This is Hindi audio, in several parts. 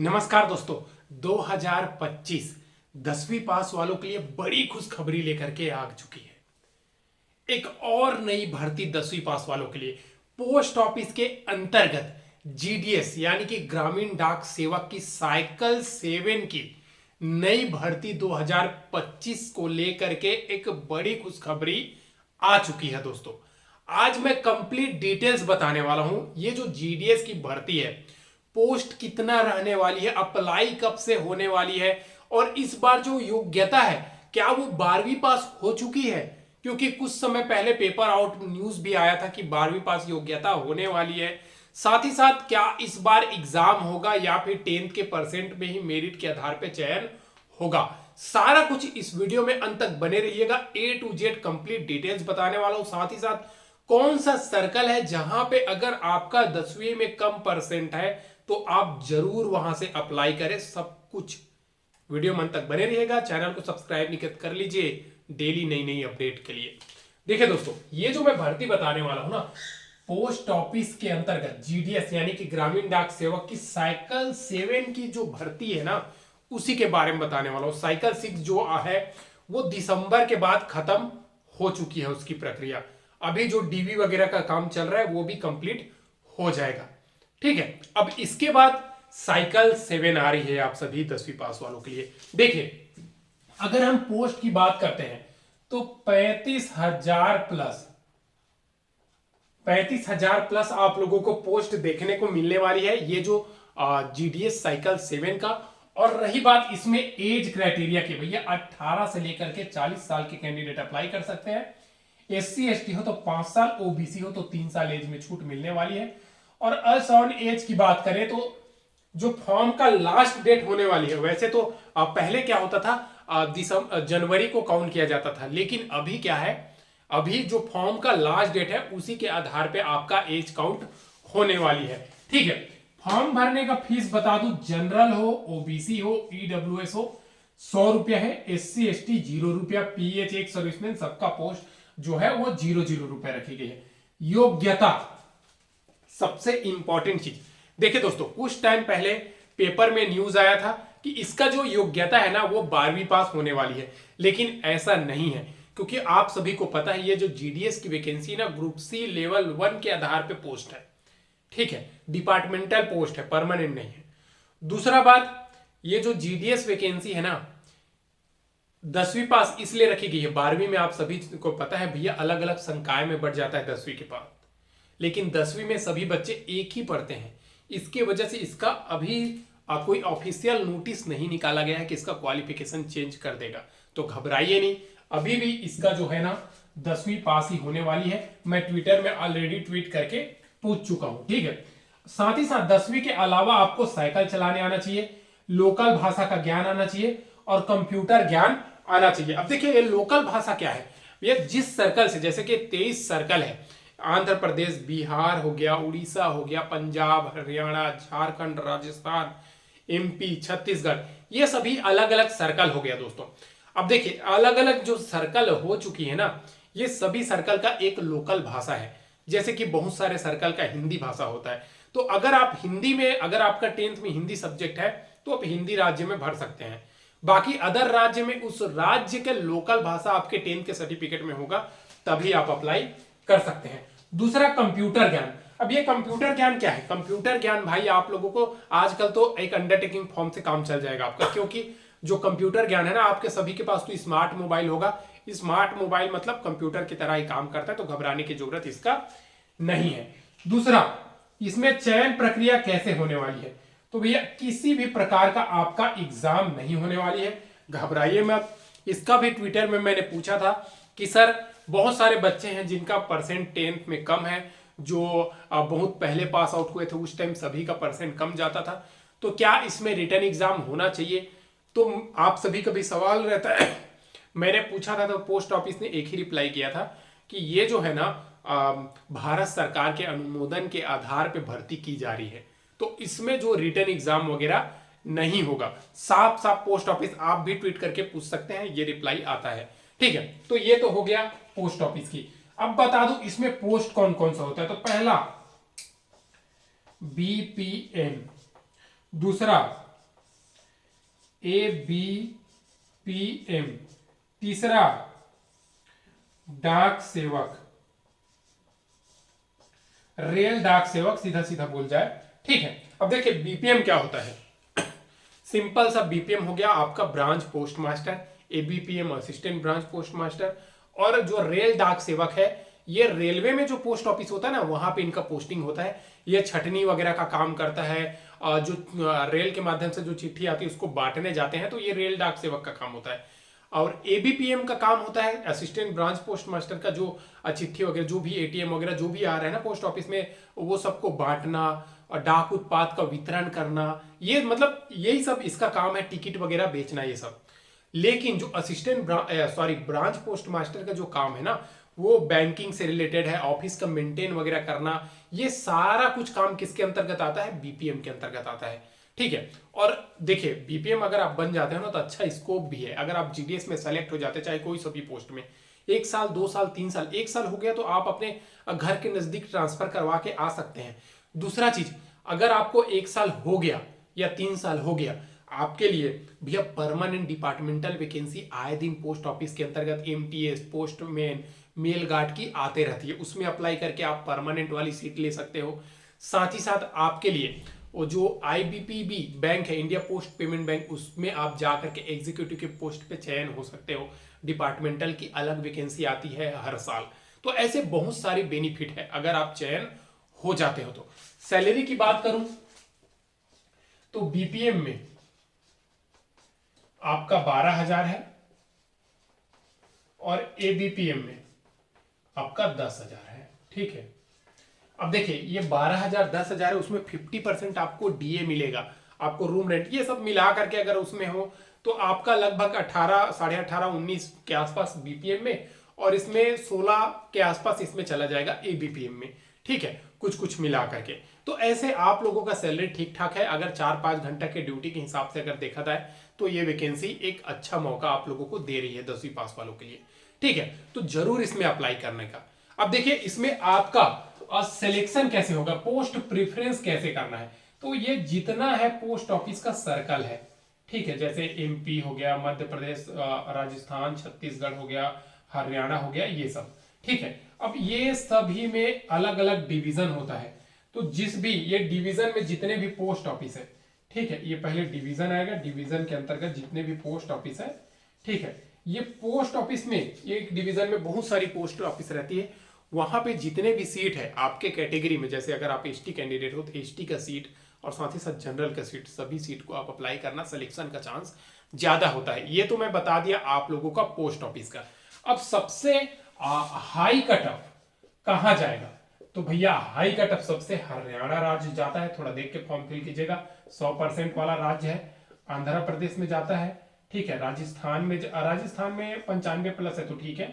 नमस्कार दोस्तों। 2025 10वीं पास वालों के लिए बड़ी खुशखबरी लेकर के आ चुकी है। एक और नई भर्ती 10वीं पास वालों के लिए पोस्ट ऑफिस के अंतर्गत जीडीएस यानी कि ग्रामीण डाक सेवक की साइकिल 7 की नई भर्ती 2025 को लेकर के एक बड़ी खुशखबरी आ चुकी है दोस्तों। आज मैं कंप्लीट डिटेल्स बताने वाला हूं। ये जो जीडीएस की भर्ती है, पोस्ट कितना रहने वाली है, अप्लाई कब से होने वाली है, और इस बार जो योग्यता है क्या वो 12वीं पास हो चुकी है? क्योंकि कुछ समय पहले पेपर आउट न्यूज भी आया था कि 12वीं पास योग्यता होने वाली है। साथ ही साथ क्या इस बार एग्जाम होगा या फिर 10th के परसेंट में ही मेरिट के आधार पर चयन होगा, सारा कुछ इस वीडियो में अंत तक बने रहिएगा। A to Z complete details बताने वाला हूं। साथ ही साथ कौन सा सर्कल है जहां पे अगर आपका 10वीं में कम परसेंट है तो आप जरूर वहां से अप्लाई करें। सब कुछ वीडियो में अंत तक बने रहिएगा। चैनल को सब्सक्राइब नहीं कर लीजिए डेली नई नई अपडेट के लिए। देखिए दोस्तों, ये जो मैं भर्ती बताने वाला हूं ना, पोस्ट ऑफिस के अंतर्गत जीडीएस यानी कि ग्रामीण डाक सेवक की साइकिल 7 की जो भर्ती है ना, उसी के बारे में बताने वाला हूं। साइकिल 6 जो है वो दिसंबर के बाद खत्म हो चुकी है उसकी प्रक्रिया। अभी जो डीवी वगैरह का काम चल रहा है वो भी कंप्लीट हो जाएगा। ठीक है, अब इसके बाद साइकिल 7 आ रही है आप सभी 10वीं पास वालों के लिए। देखिए, अगर हम पोस्ट की बात करते हैं तो 35,000 प्लस आप लोगों को पोस्ट देखने को मिलने वाली है, ये जो जीडीएस साइकिल 7 का। और रही बात इसमें एज क्राइटेरिया की, भैया 18 से लेकर के 40 साल के कैंडिडेट अप्लाई कर सकते हैं। एससी एसटी हो तो 5 साल, ओबीसी हो तो 3 साल एज में छूट मिलने वाली है। और अनसर्न एज की बात करें तो जो फॉर्म का लास्ट डेट होने वाली है, वैसे तो पहले क्या होता था, जनवरी को काउंट किया जाता था, लेकिन अभी क्या है, अभी जो फॉर्म का लास्ट डेट है उसी के आधार पे आपका एज काउंट होने वाली है। ठीक है, फॉर्म भरने का फीस बता दूं, जनरल हो, ओबीसी हो, ईडब्ल्यूएस हो 100 रुपया है, एससी एसटी 0 रुपया, पीएच एक सर्विसमैन सबका पोस्ट जो है वो 0 रुपया रखी गई है। योग्यता सबसे इंपॉर्टेंट चीज। देखिए दोस्तों, कुछ टाइम पहले पेपर में न्यूज आया था कि इसका जो योग्यता है ना वो 12वीं पास होने वाली है, लेकिन ऐसा नहीं है। क्योंकि आप सभी को पता है ये जो जीडीएस की वैकेंसी ना ग्रुप सी लेवल 1 के आधार पे पोस्ट है। ठीक है, डिपार्टमेंटल पोस्ट है, परमानेंट नहीं है। दूसरा बात, ये जो जीडीएस वैकेंसी है ना 10वीं पास इसलिए रखी गई है, 12वीं में आप सभी को पता है भैया अलग अलग संकाय में बढ़ जाता है 10वीं के बाद, लेकिन 10वीं में सभी बच्चे एक ही पढ़ते हैं। इसके वजह से इसका अभी कोई ऑफिशियल नोटिस नहीं निकाला गया है कि इसका क्वालिफिकेशन चेंज कर देगा, तो घबराइए नहीं। अभी भी इसका जो है ना 10वीं पास ही होने वाली है। मैं ट्विटर में ऑलरेडी ट्वीट करके पूछ चुका हूं। ठीक है, साथ ही साथ 10वीं के अलावा आपको साइकिल चलाने आना चाहिए, लोकल भाषा का ज्ञान आना चाहिए और कंप्यूटर ज्ञान आना चाहिए। अब देखिए, ये लोकल भाषा क्या है, ये जिस सर्कल से, जैसे कि 23 सर्कल है, आंध्र प्रदेश, बिहार हो गया, उड़ीसा हो गया, पंजाब, हरियाणा, झारखंड, राजस्थान, एमपी, छत्तीसगढ़, ये सभी अलग अलग सर्कल हो गया दोस्तों। अब देखिए, अलग अलग जो सर्कल हो चुकी है ना, ये सभी सर्कल का एक लोकल भाषा है। जैसे कि बहुत सारे सर्कल का हिंदी भाषा होता है, तो अगर आप हिंदी में, अगर आपका 10th में हिंदी सब्जेक्ट है तो आप हिंदी राज्य में भर सकते हैं। बाकी अदर राज्य में उस राज्य के लोकल भाषा आपके 10th के सर्टिफिकेट में होगा, तभी आप अप्लाई कर सकते हैं। दूसरा, कंप्यूटर ज्ञान। अब ये कंप्यूटर ज्ञान क्या है? कंप्यूटर ज्ञान भाई आप लोगों को आजकल तो एक अंडरटेकिंग फॉर्म से काम चल जाएगा आपका, क्योंकि जो कंप्यूटर ज्ञान है ना, आपके सभी के पास तो स्मार्ट मोबाइल होगा। स्मार्ट मोबाइल मतलब कंप्यूटर की तरह ही काम करता है, तो घबराने की जरूरत इसका नहीं है। दूसरा, इसमें चयन प्रक्रिया कैसे होने वाली है? तो भैया किसी भी प्रकार का आपका एग्जाम नहीं होने वाली है, घबराइए मत। इसका भी ट्विटर में मैंने पूछा था कि सर बहुत सारे बच्चे हैं जिनका परसेंट 10th में कम है, जो बहुत पहले पास आउट हुए थे, उस टाइम सभी का परसेंट कम जाता था, तो क्या इसमें रिटर्न एग्जाम होना चाहिए? तो आप सभी का भी सवाल रहता है। मैंने पूछा था तो पोस्ट ऑफिस ने एक ही रिप्लाई किया था कि ये जो है ना भारत सरकार के अनुमोदन के आधार पर भर्ती की जा रही है, तो इसमें जो रिटर्न एग्जाम वगैरह नहीं होगा। साफ साफ पोस्ट ऑफिस, आप भी ट्वीट करके पूछ सकते हैं, ये रिप्लाई आता है। ठीक है, तो ये तो हो गया पोस्ट ऑफिस की। अब बता दूं इसमें पोस्ट कौन कौन सा होता है। तो पहला बीपीएन, दूसरा ABPM, तीसरा डाक सेवक, रेल डाक सेवक, सीधा सीधा बोल जाए। ठीक है, अब देखिए बीपीएम क्या होता है। सिंपल सा बीपीएम हो गया आपका branch post master, ABPM assistant branch post master. और जो रेल डाक सेवक है, ये रेलवे में जो पोस्ट ऑफिस होता है ना, वहां पे इनका पोस्टिंग होता है। ये छटनी वगैरह का काम करता है, जो रेल के माध्यम से जो चिट्ठी आती है उसको बांटने जाते हैं, तो ये रेल डाक सेवक का काम होता है। और एबीपीएम का काम होता है असिस्टेंट ब्रांच पोस्ट मास्टर का, जो चिट्ठी वगैरह जो भी एटीएम वगैरह जो भी आ रहा है ना पोस्ट ऑफिस में, वो सबको बांटना और डाक उत्पाद का वितरण करना, ये मतलब यही सब इसका काम है, टिकट वगैरह बेचना ये सब। लेकिन जो असिस्टेंट ब्रांच पोस्ट मास्टर का जो काम है ना, वो बैंकिंग से रिलेटेड है, ऑफिस का मेंटेन वगैरह करना, ये सारा कुछ काम किसके अंतर्गत आता है, बीपीएम के अंतर्गत आता है। ठीक है, और देखिए बीपीएम अगर आप बन जाते हैं ना तो अच्छा स्कोप भी है। अगर आप जीडीएस में सेलेक्ट हो जाते हैं, चाहे कोई सा भी पोस्ट में, 1 साल 2 साल 3 साल, 1 साल हो गया तो आप अपने घर के नजदीक ट्रांसफर करवा के आ सकते हैं। दूसरा चीज, अगर आपको 1 साल हो गया या 3 साल हो गया, आपके लिए भैया परमानेंट डिपार्टमेंटल वैकेंसी आए दिन पोस्ट ऑफिस के अंतर्गत एमटीएस, पोस्टमैन, मेल गार्ड की आते रहती है, उसमें अप्लाई करके आप परमानेंट वाली सीट ले सकते हो। साथ ही साथ आपके लिए वो जो आईबीपीबी बैंक है, इंडिया पोस्ट पेमेंट बैंक, उसमें आप जाकर के एग्जीक्यूटिव के पोस्ट पे चयन हो सकते हो। डिपार्टमेंटल की अलग वैकेंसी आती है हर साल। तो ऐसे बहुत सारी बेनिफिट है अगर आप चयन हो जाते हो तो। सैलरी की बात करूं तो बीपीएम में आपका 12,000 है और एबीपीएम में आपका 10,000 है। ठीक है, अब देखिए ये 12,000 10,000 है, उसमें 50% आपको डीए मिलेगा, आपको रूम रेंट, ये सब मिला करके अगर उसमें हो तो आपका लगभग 18 साढ़े 18 19 के आसपास बीपीएम में, और इसमें 16 के आसपास इसमें चला जाएगा एबीपीएम में। ठीक है, कुछ कुछ मिला करके। तो ऐसे आप लोगों का सैलरी ठीक ठाक है। अगर 4-5 घंटा के ड्यूटी के हिसाब से अगर देखा जाए तो ये वैकेंसी एक अच्छा मौका आप लोगों को दे रही है 10वीं पास वालों के लिए। ठीक है, तो जरूर इसमें अप्लाई करने का। अब देखिए इसमें आपका सिलेक्शन कैसे होगा, पोस्ट प्रेफरेंस कैसे करना है। तो ये जितना है पोस्ट ऑफिस का सर्कल है, ठीक है, जैसे एमपी हो गया, मध्य प्रदेश, राजस्थान, छत्तीसगढ़ हो गया, हरियाणा हो गया, ये सब। ठीक है, अब ये सभी में अलग अलग डिवीजन होता है। तो जिस भी ये डिवीजन में जितने भी पोस्ट ऑफिस है, ठीक है, ये पहले डिवीजन आएगा, डिवीजन के अंतर्गत जितने भी पोस्ट ऑफिस है, ठीक है, ये पोस्ट ऑफिस में एक डिवीजन में बहुत सारी पोस्ट ऑफिस रहती है। वहां पे जितने भी सीट है आपके कैटेगरी में, जैसे अगर आप एसटी कैंडिडेट हो तो एसटी का सीट, और साथ ही साथ जनरल का सीट, सभी सीट को आप अप्लाई करना, सिलेक्शन का चांस ज्यादा होता है। ये तो मैं बता दिया आप लोगों का पोस्ट ऑफिस का। अब सबसे हाई कट ऑफ कहां जाएगा, तो भैया हाई कट ऑफ सबसे हरियाणा राज्य जाता है, थोड़ा देख के फॉर्म फिल कीजिएगा, 100% वाला राज्य है। आंध्र प्रदेश में जाता है, ठीक है, राजस्थान में 95+ है तो ठीक है,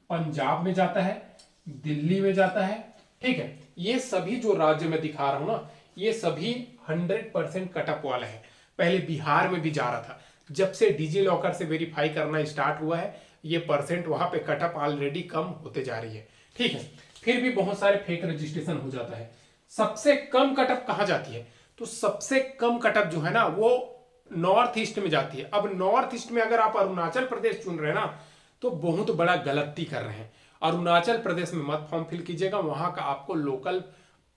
पंजाब में जाता है, दिल्ली में जाता है। ठीक है, ये सभी जो राज्य में दिखा रहा हूं ना, ये सभी 100% कटअप वाला है। पहले बिहार में भी जा रहा था, जब से डिजी लॉकर से वेरीफाई करना स्टार्ट हुआ है, ये परसेंट वहां पे कटअप ऑलरेडी कम होते जा रही है। ठीक है, फिर भी बहुत सारे फेक रजिस्ट्रेशन हो जाता है। सबसे कम कटअप कहां जाती है, तो सबसे कम कटअप जो है ना वो नॉर्थ ईस्ट में जाती है। अब नॉर्थ ईस्ट में अगर आप अरुणाचल प्रदेश चुन रहे हैं ना, तो बहुत बड़ा गलती कर रहे हैं। अरुणाचल प्रदेश में मत फॉर्म फिल कीजिएगा, वहां का आपको लोकल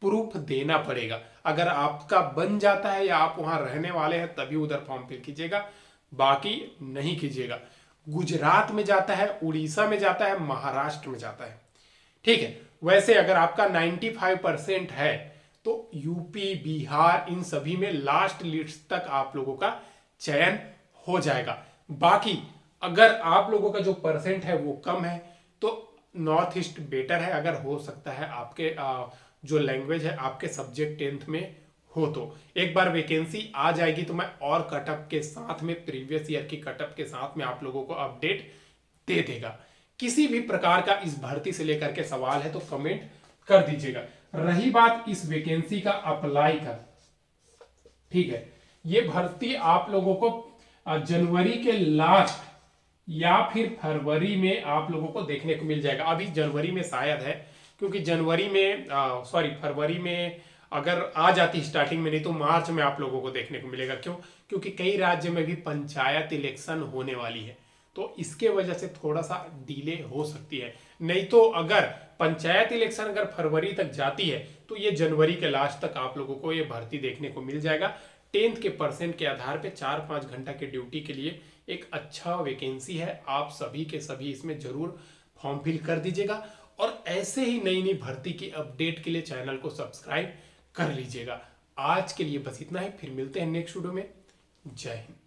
प्रूफ देना पड़ेगा। अगर आपका बन जाता है या आप वहां रहने वाले हैं तभी उधर फॉर्म फिल कीजिएगा, बाकी नहीं कीजिएगा। गुजरात में जाता है, उड़ीसा में जाता है, महाराष्ट्र में जाता है। ठीक है, वैसे अगर आपका 95% है तो यूपी, बिहार, इन सभी में लास्ट लिस्ट तक आप लोगों का चयन हो जाएगा। बाकी अगर आप लोगों का जो परसेंट है वो कम है तो नॉर्थ ईस्ट बेटर है। अगर हो सकता है आपके जो लैंग्वेज है आपके सब्जेक्ट 10th में हो तो एक बार वैकेंसी आ जाएगी तो मैं और कटअप के साथ में, प्रीवियस ईयर की कटअप के साथ में आप लोगों को अपडेट दे देगा। किसी भी प्रकार का इस भर्ती से लेकर के सवाल है तो कमेंट कर दीजिएगा। रही बात इस वैकेंसी का अप्लाई कर, ठीक है, ये भर्ती आप लोगों को जनवरी के लास्ट या फिर फरवरी में आप लोगों को देखने को मिल जाएगा। अभी जनवरी में शायद है, क्योंकि जनवरी में फरवरी में अगर आ जाती स्टार्टिंग में, नहीं तो मार्च में आप लोगों को देखने को मिलेगा। क्यों? क्योंकि कई राज्य में भी पंचायत इलेक्शन होने वाली है, तो इसके वजह से थोड़ा सा डिले हो सकती है। नहीं तो अगर पंचायत इलेक्शन अगर फरवरी तक जाती है तो ये जनवरी के लास्ट तक आप लोगों को ये भर्ती देखने को मिल जाएगा। 10th के परसेंट के आधार पे 4-5 घंटा के ड्यूटी के लिए एक अच्छा वैकेंसी है। आप सभी के सभी इसमें जरूर फॉर्म फिल कर दीजिएगा और ऐसे ही नई नई भर्ती की अपडेट के लिए चैनल को सब्सक्राइब कर लीजिएगा। आज के लिए बस इतना ही, फिर मिलते हैं नेक्स्ट वीडियो में। जय हिंद।